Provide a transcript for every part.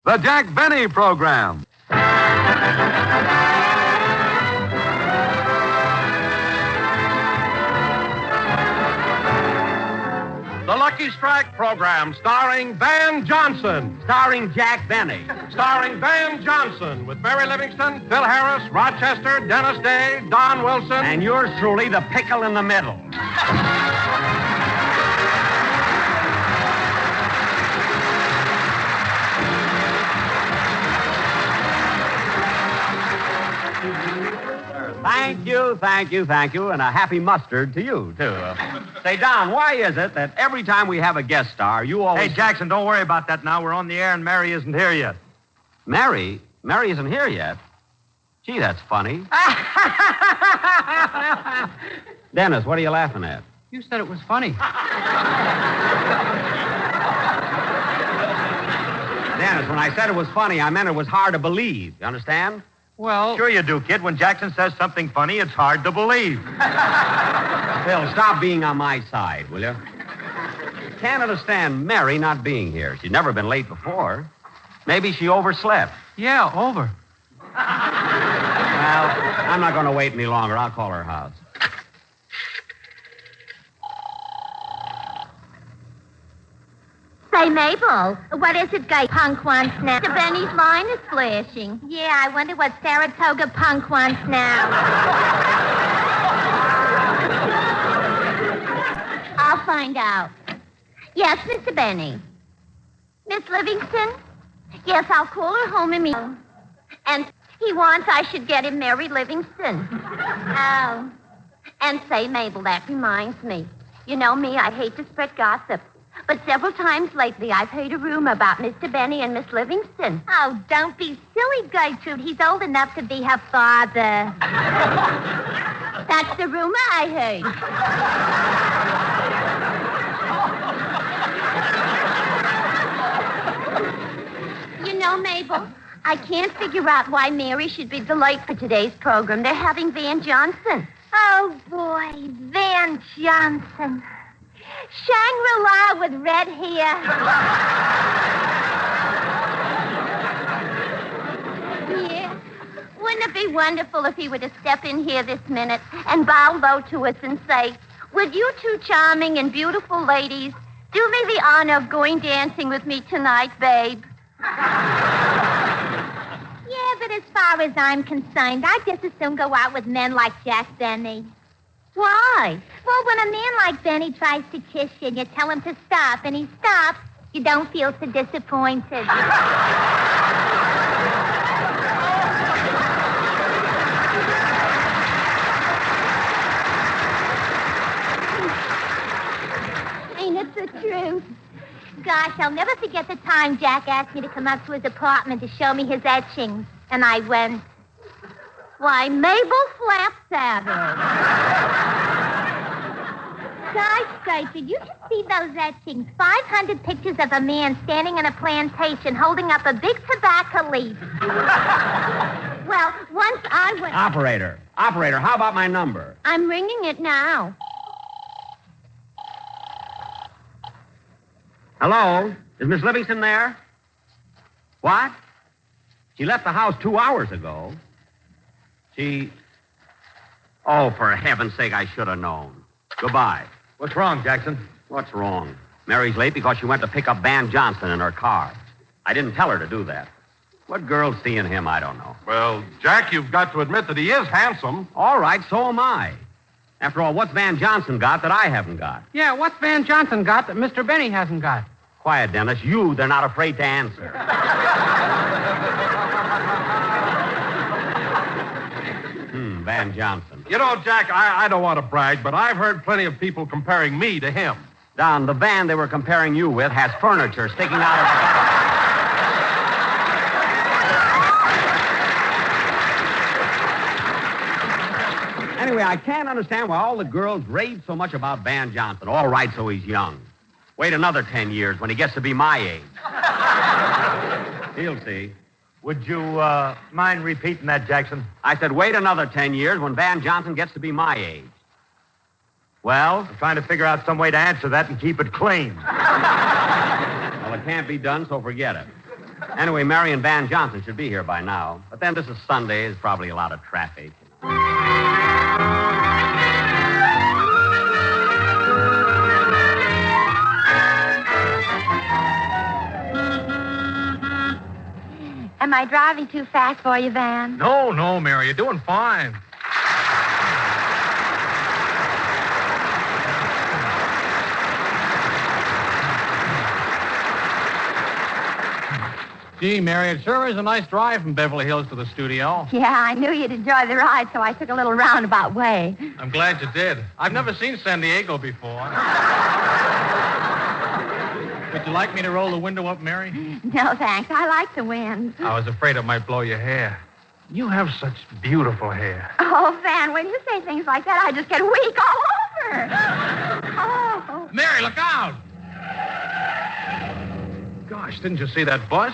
The Jack Benny Program. The Lucky Strike Program, starring Van Johnson. Starring Jack Benny. Starring Van Johnson, with Mary Livingston, Phil Harris, Rochester, Dennis Day, Don Wilson. And yours truly, the pickle in the middle. Thank you, and a happy mustard to you, too. Say, Don, why is it that every time we have a guest star, you always... Hey, Jackson, don't worry about that now. We're on the air, and Mary isn't here yet. Mary? Mary isn't here yet? Gee, that's funny. Dennis, what are you laughing at? You said it was funny. Dennis, when I said it was funny, I meant it was hard to believe. You understand? Well... Sure you do, kid. When Jackson says something funny, it's hard to believe. Phil, stop being on my side, will you? Can't understand Mary not being here. She's never been late before. Maybe she overslept. Yeah, over. Well, I'm not going to wait any longer. I'll call her house. Say, Mabel, what is it Guy Punk wants now? Mr. Benny's line is flashing. Yeah, I wonder what Saratoga Punk wants now. I'll find out. Yes, Mr. Benny. Miss Livingston? Yes, I'll call her home immediately. And he wants I should get him Mary Livingston. Oh. And say, Mabel, that reminds me. You know me, I hate to spread gossip. But several times lately, I've heard a rumor about Mr. Benny and Miss Livingston. Oh, don't be silly, Gertrude. He's old enough to be her father. That's the rumor I heard. You know, Mabel, I can't figure out why Mary should be the late for today's program. They're having Van Johnson. Oh, boy, Van Johnson. Shangri-La with red hair. Yeah. Wouldn't it be wonderful if he were to step in here this minute and bow low to us and say, would you two charming and beautiful ladies do me the honor of going dancing with me tonight, babe? Yeah, but as far as I'm concerned, I'd just as soon go out with men like Jack Benny. Why? Well, when a man like Benny tries to kiss you and you tell him to stop and he stops, you don't feel so disappointed. Ain't it the truth? Gosh, I'll never forget the time Jack asked me to come up to his apartment to show me his etchings. And I went, why, Mabel Flapsaddle. Gosh, Gertrude, you should see those etchings. 500 pictures of a man standing in a plantation holding up a big tobacco leaf. Well, once I went... Operator, how about my number? I'm ringing it now. Hello? Is Miss Livingston there? What? She left the house 2 hours ago. Oh, for heaven's sake, I should have known. Goodbye. What's wrong, Jackson? What's wrong? Mary's late because she went to pick up Van Johnson in her car. I didn't tell her to do that. What girl's seeing him, I don't know. Well, Jack, you've got to admit that he is handsome. All right, so am I. After all, what's Van Johnson got that I haven't got? Yeah, what's Van Johnson got that Mr. Benny hasn't got? Quiet, Dennis. They're not afraid to answer. Van Johnson. You know, Jack, I don't want to brag, but I've heard plenty of people comparing me to him. Don, the van they were comparing you with has furniture sticking out of it. Anyway, I can't understand why all the girls rave so much about Van Johnson. All right, so he's young. Wait another 10 years when he gets to be my age. He'll see. Would you mind repeating that, Jackson? I said wait another 10 years when Van Johnson gets to be my age. Well? I'm trying to figure out some way to answer that and keep it clean. Well, it can't be done, so forget it. Anyway, Mary and Van Johnson should be here by now. But then this is Sunday. There's probably a lot of traffic. Am I driving too fast for you, Van? No, Mary. You're doing fine. Gee, Mary, it sure is a nice drive from Beverly Hills to the studio. Yeah, I knew you'd enjoy the ride, so I took a little roundabout way. I'm glad you did. I've never seen San Diego before. Would you like me to roll the window up, Mary? No, thanks. I like the wind. I was afraid it might blow your hair. You have such beautiful hair. Oh, Van, when you say things like that, I just get weak all over. Oh. Mary, look out! Gosh, didn't you see that bus?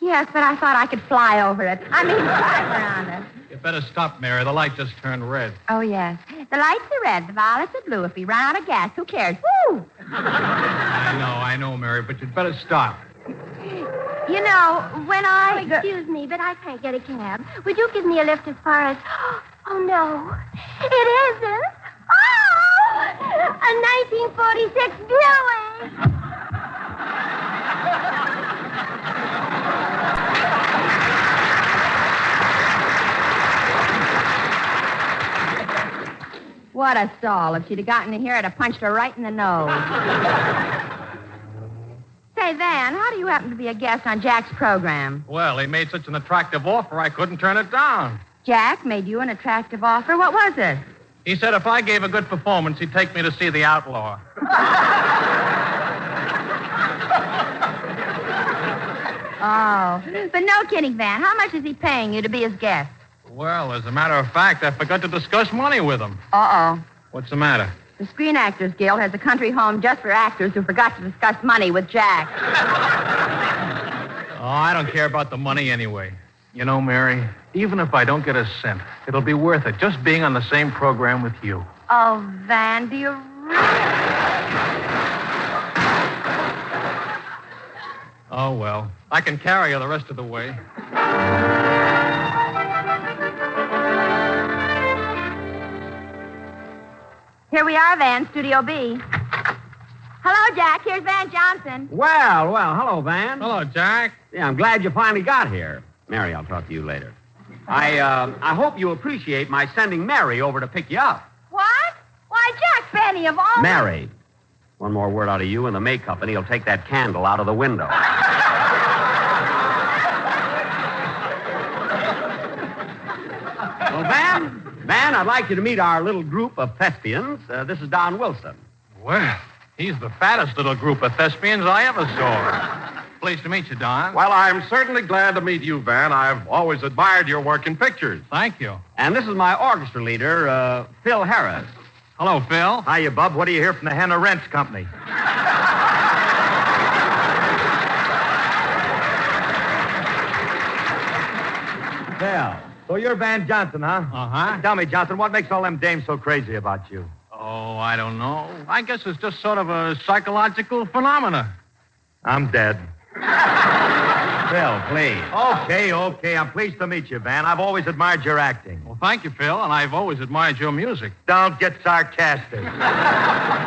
Yes, but I thought I could fly over it. I mean, drive around it. You better stop, Mary. The light just turned red. Oh, yes. The lights are red, the violets are blue. If we run out of gas, who cares? Woo! I know, Mary, but you'd better stop. You know, when I... Oh, excuse me, but I can't get a cab. Would you give me a lift as far as... Oh, no. It isn't. Oh! A 1946 Buick! What a stall. If she'd have gotten in here, I'd have punched her right in the nose. Say, Van, how do you happen to be a guest on Jack's program? Well, he made such an attractive offer, I couldn't turn it down. Jack made you an attractive offer? What was it? He said if I gave a good performance, he'd take me to see The Outlaw. Oh, but no kidding, Van. How much is he paying you to be his guest? Well, as a matter of fact, I forgot to discuss money with him. Uh-oh. What's the matter? The Screen Actors Guild has a country home just for actors who forgot to discuss money with Jack. Oh, I don't care about the money anyway. You know, Mary, even if I don't get a cent, it'll be worth it just being on the same program with you. Oh, Van, do you really... Oh, well, I can carry her the rest of the way. Here we are, Van, Studio B. Hello, Jack. Here's Van Johnson. Well, hello, Van. Hello, Jack. Yeah, I'm glad you finally got here. Mary, I'll talk to you later. I hope you appreciate my sending Mary over to pick you up. What? Why, Jack Benny of all... Mary. One more word out of you and the May Company will take that candle out of the window. Well, Van, I'd like you to meet our little group of thespians. This is Don Wilson. Well, he's the fattest little group of thespians I ever saw. Pleased to meet you, Don. Well, I'm certainly glad to meet you, Van. I've always admired your work in pictures. Thank you. And this is my orchestra leader, Phil Harris. Hello, Phil. Hiya, Bub. What do you hear from the Henna Rents Company? Phil. So you're Van Johnson, huh? Uh-huh. Tell me, Johnson, what makes all them dames so crazy about you? Oh, I don't know. I guess it's just sort of a psychological phenomena. I'm dead. Phil, please. Okay. I'm pleased to meet you, Van. I've always admired your acting. Well, thank you, Phil, and I've always admired your music. Don't get sarcastic.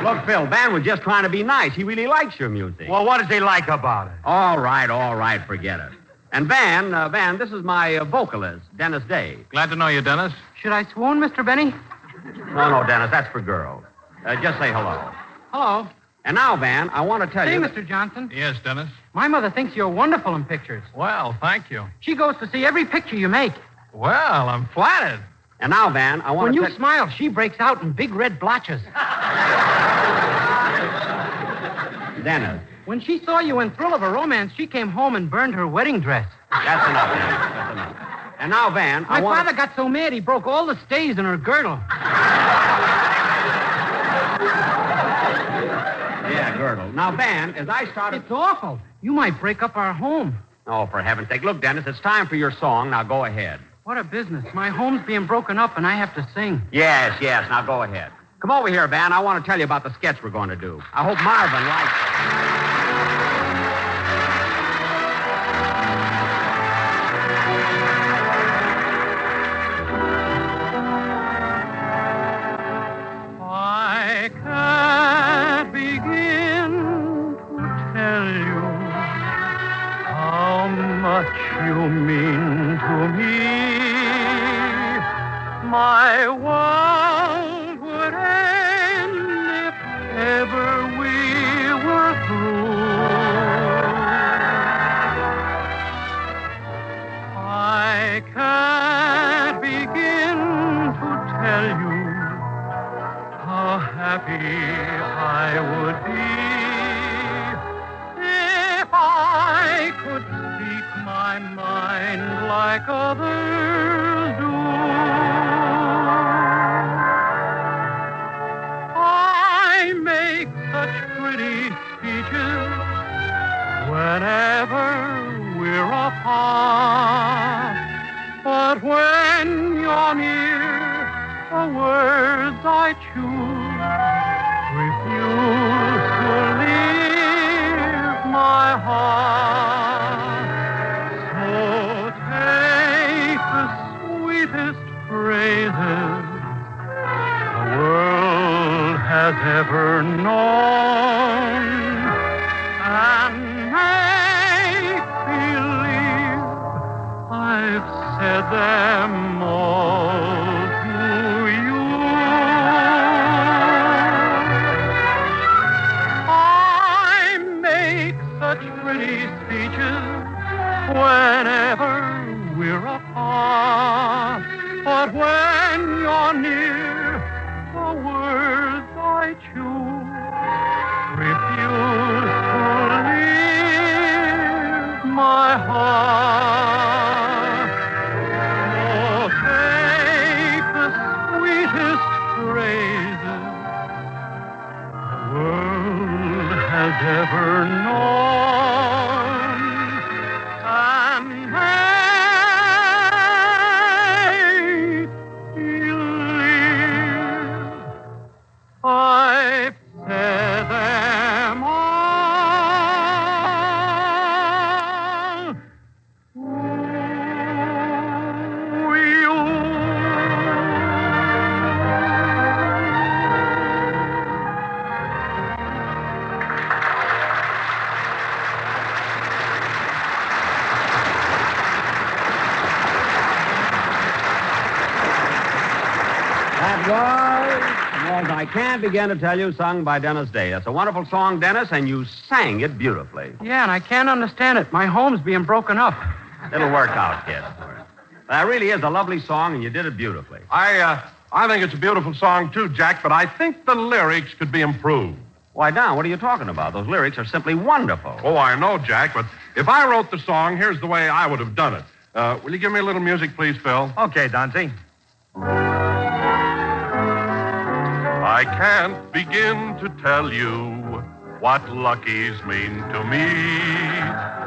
Look, Phil, Van was just trying to be nice. He really likes your music. Well, what does he like about it? All right, forget it. And Van, this is my vocalist, Dennis Day. Glad to know you, Dennis. Should I swoon, Mr. Benny? No, Dennis, that's for girls. Just say hello. Hello. And now, Van, I want to tell Say, you... Mr. Johnson, Yes, Dennis. my mother thinks you're wonderful in pictures. Well, thank you. She goes to see every picture you make. Well, I'm flattered. And now, Van, I want When to you smile, she breaks out in big red blotches. Dennis, When she saw you in Thrill of a Romance, she came home and burned her wedding dress. that's enough, Dennis. That's enough. And now, Van, My I want... father got so mad he broke all the stays in her girdle. Yeah, girdle. Now, Van, as I started... It's awful. You might break up our home. Oh, for heaven's sake. Look, Dennis, it's time for your song. Now, go ahead. What a business. My home's being broken up and I have to sing. Yes. Now, go ahead. Come over here, Van. I want to tell you about the sketch we're going to do. I hope Marvin likes it. you how much you mean to me. My world would end if ever we were through. I can't begin to tell you how happy I would be if I could speak my mind like others do. I make such pretty speeches whenever we're apart, but when you're near, the words I choose refuse to leave my heart. So take the sweetest phrases the world has ever known and make believe I've said them all to you. I make such pretty speeches whenever we're apart, but when you're near, the words I choose refuse to leave my heart. Oh, take the sweetest phrases the world has ever known and make believe I've said them all. That was I Can't Begin to Tell You, sung by Dennis Day. That's a wonderful song, Dennis, and you sang it beautifully. Yeah, and I can't understand it. My home's being broken up. It'll work out, kid. That really is a lovely song, and you did it beautifully. I think it's a beautiful song, too, Jack, but I think the lyrics could be improved. Why, Don, what are you talking about? Those lyrics are simply wonderful. Oh, I know, Jack, but if I wrote the song, here's the way I would have done it. Will you give me a little music, please, Phil? Okay, Dante. I can't begin to tell you what luckies mean to me.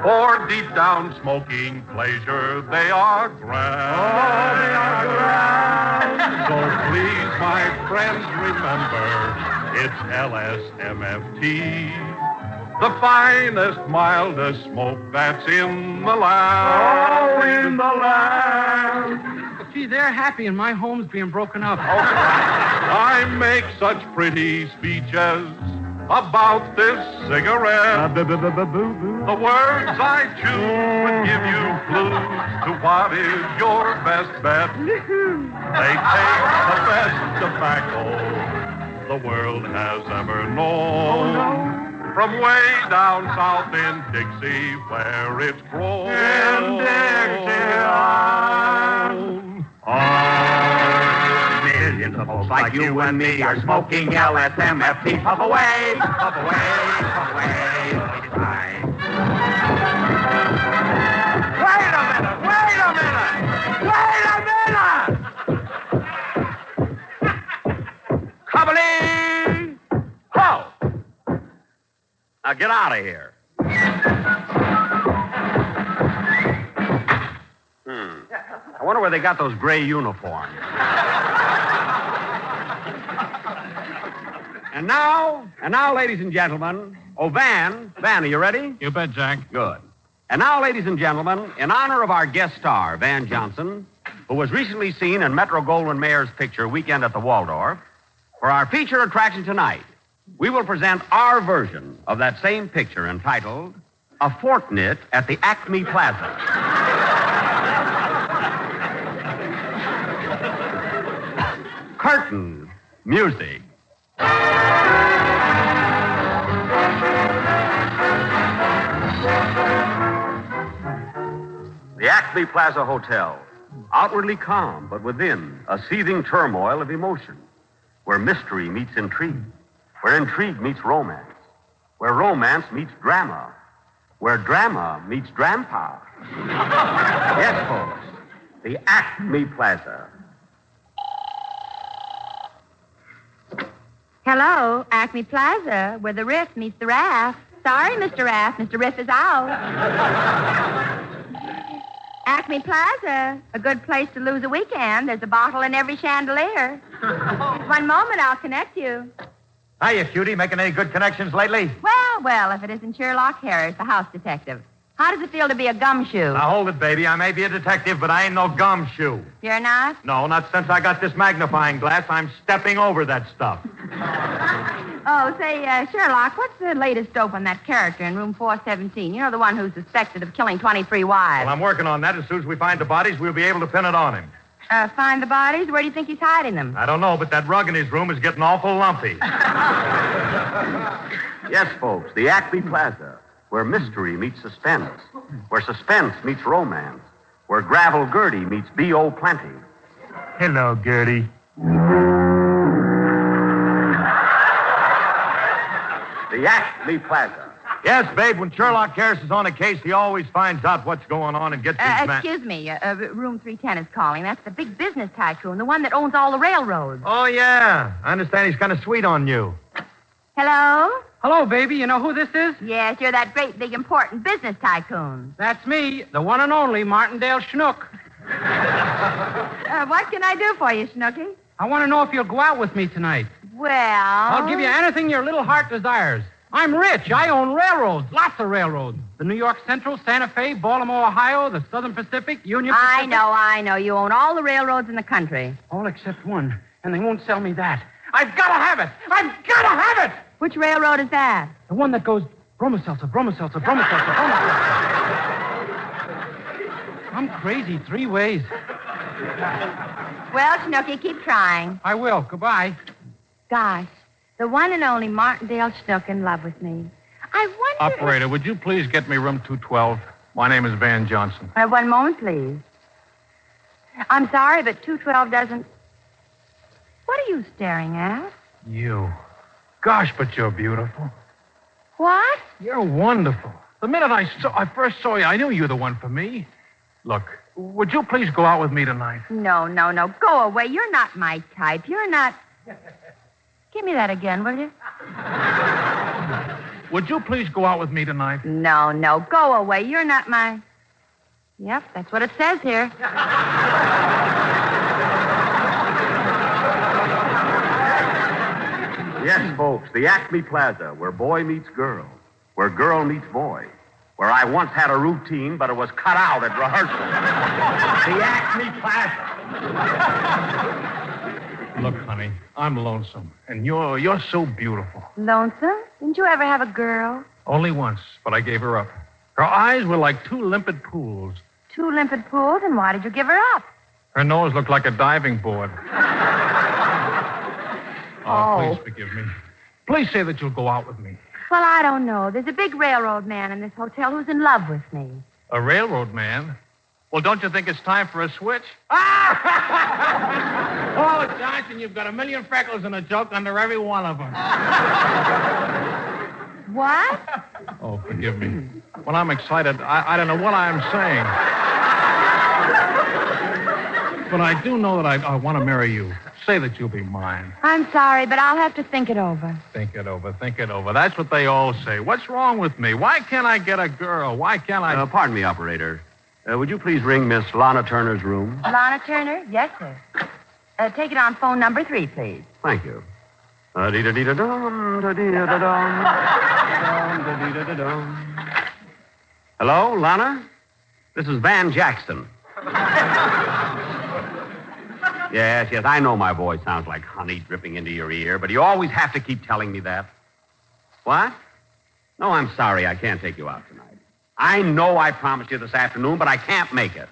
For deep down smoking pleasure, they are grand. Oh, they are grand. So please, my friends, remember, it's LSMFT. The finest, mildest smoke that's in the land. Oh, in the land. Gee, they're happy, and my home's being broken up. I make such pretty speeches about this cigarette. The words I choose would give you clues to what is your best bet. They take the best tobacco the world has ever known. From way down south in Dixie, where it's grown. In Dixie. Millions of folks like you and me are smoking LSMFT. Puff away, puff away, puff away. Wait a minute, wait a minute, wait a minute! Company! Ho! Now get out of here. I wonder where they got those gray uniforms. And now, ladies and gentlemen, Van, are you ready? You bet, Jack. Good. And now, ladies and gentlemen, in honor of our guest star, Van Johnson, who was recently seen in Metro-Goldwyn-Mayer's picture, Weekend at the Waldorf, for our feature attraction tonight, we will present our version of that same picture entitled A Fortnight at the Acme Plaza. Curtain music. The Acme Plaza Hotel. Outwardly calm, but within, a seething turmoil of emotion. Where mystery meets intrigue. Where intrigue meets romance. Where romance meets drama. Where drama meets grandpa. Yes, folks. The Acme Plaza. Hello, Acme Plaza, where the riff meets the raft. Sorry, Mr. Raft. Mr. Riff is out. Acme Plaza, a good place to lose a weekend. There's a bottle in every chandelier. One moment, I'll connect you. Hiya, cutie. Making any good connections lately? Well, if it isn't Sherlock Harris, the house detective. How does it feel to be a gumshoe? Now, hold it, baby. I may be a detective, but I ain't no gumshoe. You're not? No, not since I got this magnifying glass. I'm stepping over that stuff. Oh, say, Sherlock, what's the latest dope on that character in room 417? You know, the one who's suspected of killing 23 wives. Well, I'm working on that. As soon as we find the bodies, we'll be able to pin it on him. Find the bodies? Where do you think he's hiding them? I don't know, but that rug in his room is getting awful lumpy. Yes, folks, the Acme Plaza, where mystery meets suspense, where suspense meets romance, where Gravel Gertie meets B.O. Plenty. Hello, Gertie. The Acme Plaza. Yes, babe, when Sherlock Harris is on a case, he always finds out what's going on and gets his man. Excuse me, room 310 is calling. That's the big business tycoon, the one that owns all the railroads. Oh, yeah. I understand he's kind of sweet on you. Hello? Hello, baby. You know who this is? Yes, you're that great, big, important business tycoon. That's me, the one and only Martindale Schnook. What can I do for you, Snooky? I want to know if you'll go out with me tonight. Well... I'll give you anything your little heart desires. I'm rich. I own railroads, lots of railroads. The New York Central, Santa Fe, Baltimore, Ohio, the Southern Pacific, Union Pacific. I know. You own all the railroads in the country. All except one, and they won't sell me that. I've got to have it. I've got to have it. Which railroad is that? The one that goes Bromoseltzer. I'm crazy 3 ways. Well, Snooky, keep trying. I will. Goodbye. Gosh, the one and only Martindale Schnook in love with me. I wonder... Operator, would you please get me room 212? My name is Van Johnson. One moment, please. I'm sorry, but 212 doesn't... What are you staring at? You. Gosh, but you're beautiful. What? You're wonderful. The minute I first saw you, I knew you were the one for me. Look, would you please go out with me tonight? No. Go away. You're not my type. You're not... Give me that again, will you? Would you please go out with me tonight? No. Go away. You're not my... Yep, that's what it says here. Yes, folks, the Acme Plaza, where boy meets girl, where girl meets boy, where I once had a routine, but it was cut out at rehearsal. The Acme Plaza. Look, honey, I'm lonesome, and you're so beautiful. Lonesome? Didn't you ever have a girl? Only once, but I gave her up. Her eyes were like 2 limpid pools. 2 limpid pools, and why did you give her up? Her nose looked like a diving board. Oh. Please forgive me. Please say that you'll go out with me. Well, I don't know. There's a big railroad man in this hotel who's in love with me. A railroad man? Well, don't you think it's time for a switch? Oh, Johnson, you've got a million freckles and a joke under every one of them. What? Oh, forgive me. When I'm excited, I don't know what I'm saying. But I do know that I want to marry you. Say that you'll be mine. I'm sorry, but I'll have to think it over. Think it over. That's what they all say. What's wrong with me? Why can't I get a girl? Why can't I... Pardon me, operator. Would you please ring Miss Lana Turner's room? Lana Turner? Yes, sir. Take it on phone number 3, please. Thank you. Hello, Lana? This is Van Jackson. Yes, I know my voice sounds like honey dripping into your ear, but you always have to keep telling me that. What? No, I'm sorry. I can't take you out tonight. I know I promised you this afternoon, but I can't make it.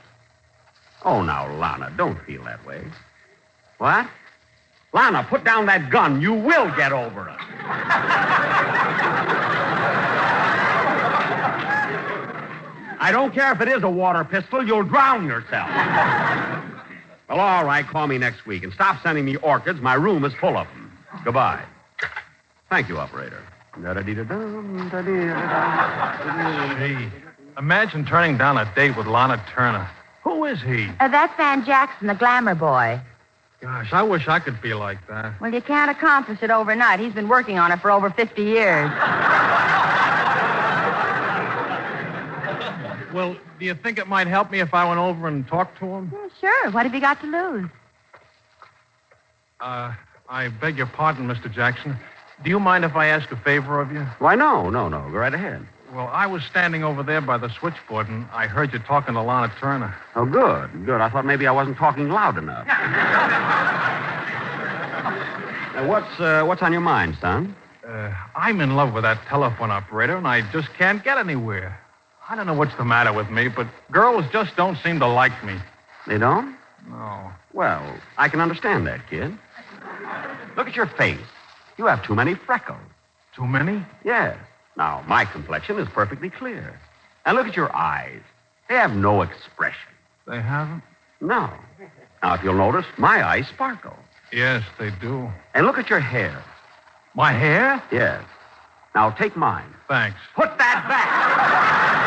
Oh, now, Lana, don't feel that way. What? Lana, put down that gun. You will get over it. I don't care if it is a water pistol. You'll drown yourself. Well, all right. Call me next week. And stop sending me orchids. My room is full of them. Goodbye. Thank you, operator. Gee, imagine turning down a date with Lana Turner. Who is he? That's Van Jackson, the glamour boy. Gosh, I wish I could be like that. Well, you can't accomplish it overnight. He's been working on it for over 50 years. Well, do you think it might help me if I went over and talked to him? Sure. What have you got to lose? I beg your pardon, Mr. Jackson. Do you mind if I ask a favor of you? Why, no. Go right ahead. Well, I was standing over there by the switchboard, and I heard you talking to Lana Turner. Oh, good. I thought maybe I wasn't talking loud enough. Now, what's on your mind, son? I'm in love with that telephone operator, and I just can't get anywhere. I don't know what's the matter with me, but girls just don't seem to like me. They don't? No. Well, I can understand that, kid. Look at your face. You have too many freckles. Too many? Yes. Now, my complexion is perfectly clear. And look at your eyes. They have no expression. They haven't? No. Now, if you'll notice, my eyes sparkle. Yes, they do. And look at your hair. My hair? Yes. Now, take mine. Thanks. Put that back!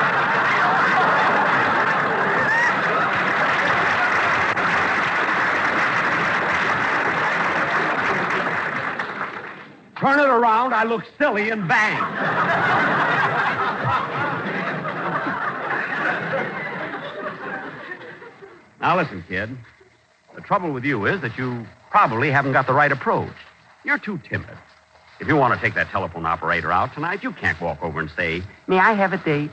Turn it around, I look silly and bang. Now listen, kid. The trouble with you is that you probably haven't got the right approach. You're too timid. If you want to take that telephone operator out tonight, you can't walk over and say, "May I have a date?"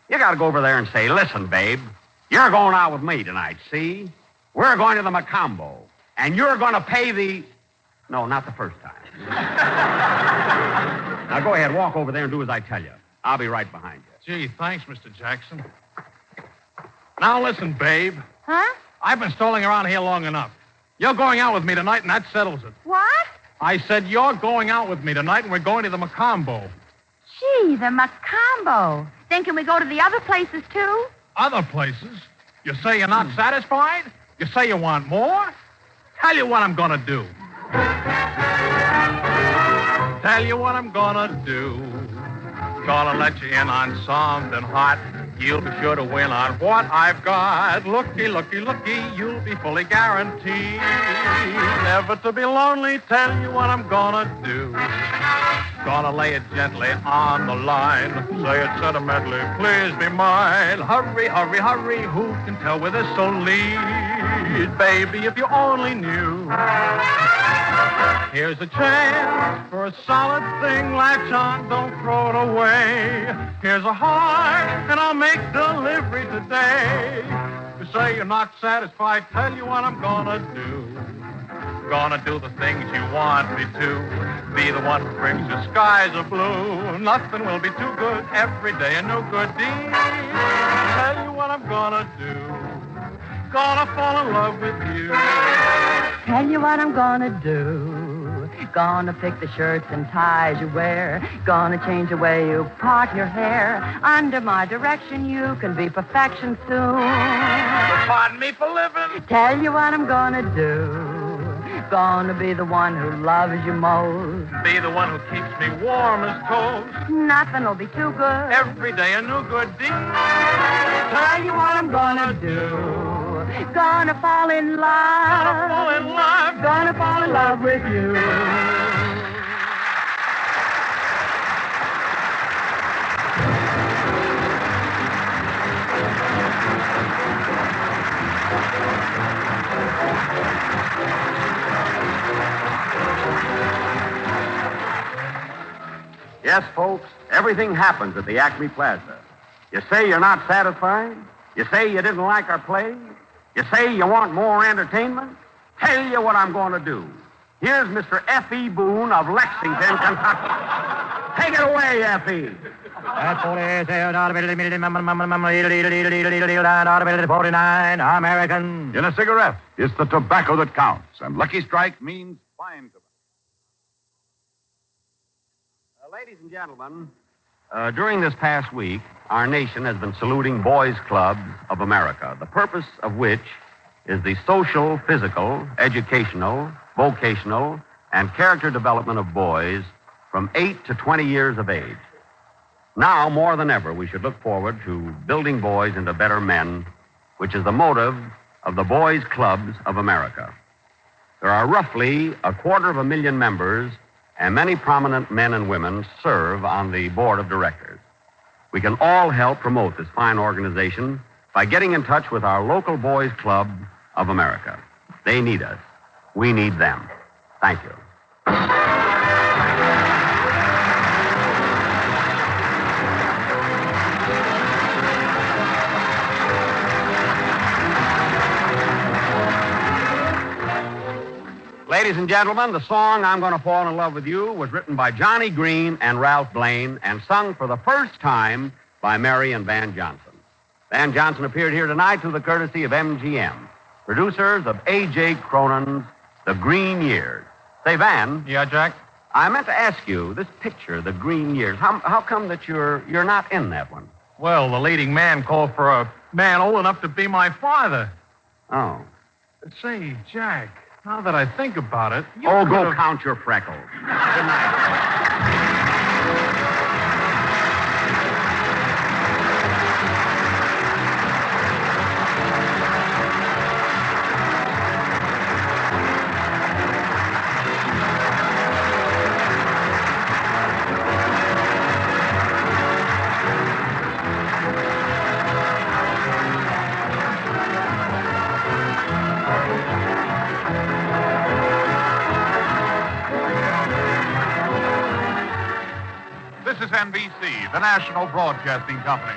You got to go over there and say, "Listen, babe, you're going out with me tonight, see? We're going to the Macombo, and you're going to pay the..." No, not the first time. Now, go ahead, walk over there and do as I tell you. I'll be right behind you. Gee, thanks, Mr. Jackson. Now listen, babe. Huh? I've been stalling around here long enough. You're going out with me tonight, and that settles it. What? I said you're going out with me tonight, and we're going to the Macombo. Gee, the Macombo. Then can we go to the other places, too? Other places? You say you're not satisfied? You say you want more? Tell you what I'm going to do. Tell you what I'm gonna do. Gonna let you in on something hot. You'll be sure to win on what I've got. Looky, you'll be fully guaranteed never to be lonely. Tell you what I'm gonna do. Gonna lay it gently on the line. Say it sentimentally, please be mine. Hurry, who can tell where this'll lead? Baby, if you only knew. Here's a chance for a solid thing. Latch on, don't throw it away. Here's a heart, and I'll make delivery today. You say you're not satisfied, tell you what I'm gonna do. Gonna do the things you want me to. Be the one who brings your skies are blue. Nothing will be too good every day, and no good deed. Tell you what I'm gonna do. Gonna fall in love with you. Tell you what I'm gonna do. Gonna pick the shirts and ties you wear. Gonna change the way you part your hair. Under my direction, you can be perfection soon. Pardon me for living. Tell you what I'm gonna do. Gonna be the one who loves you most. Be the one who keeps me warm as toast. Nothing'll be too good. Every day a new good deed. Tell you what I'm gonna do. Gonna fall in love. Gonna fall in love. Gonna fall in love with you. Yes, folks, everything happens at the Acme Plaza. You say you're not satisfied? You say you didn't like our play? You say you want more entertainment? Tell you what I'm going to do. Here's Mr. F.E. Boone of Lexington, Kentucky. Take it away, Effie. 49 American. In a cigarette, it's the tobacco that counts, and Lucky Strike means fine tobacco. Ladies and gentlemen, during this past week, our nation has been saluting Boys Clubs of America, the purpose of which is the social, physical, educational, vocational, and character development of boys from 8 to 20 years of age. Now, more than ever, we should look forward to building boys into better men, which is the motive of the Boys Clubs of America. There are roughly 250,000 members, and many prominent men and women serve on the board of directors. We can all help promote this fine organization by getting in touch with our local Boys Club of America. They need us. We need them. Thank you. Ladies and gentlemen, the song I'm Going to Fall in Love with You was written by Johnny Green and Ralph Blaine and sung for the first time by Mary and Van Johnson. Van Johnson appeared here tonight through the courtesy of MGM, producers of A.J. Cronin's The Green Years. Say, Van. Yeah, Jack? I meant to ask you, this picture, The Green Years, how come that you're not in that one? Well, the leading man called for a man old enough to be my father. Oh. Say, Jack, now that I think about it... Go count your freckles. Good night. This is NBC, the national broadcasting company.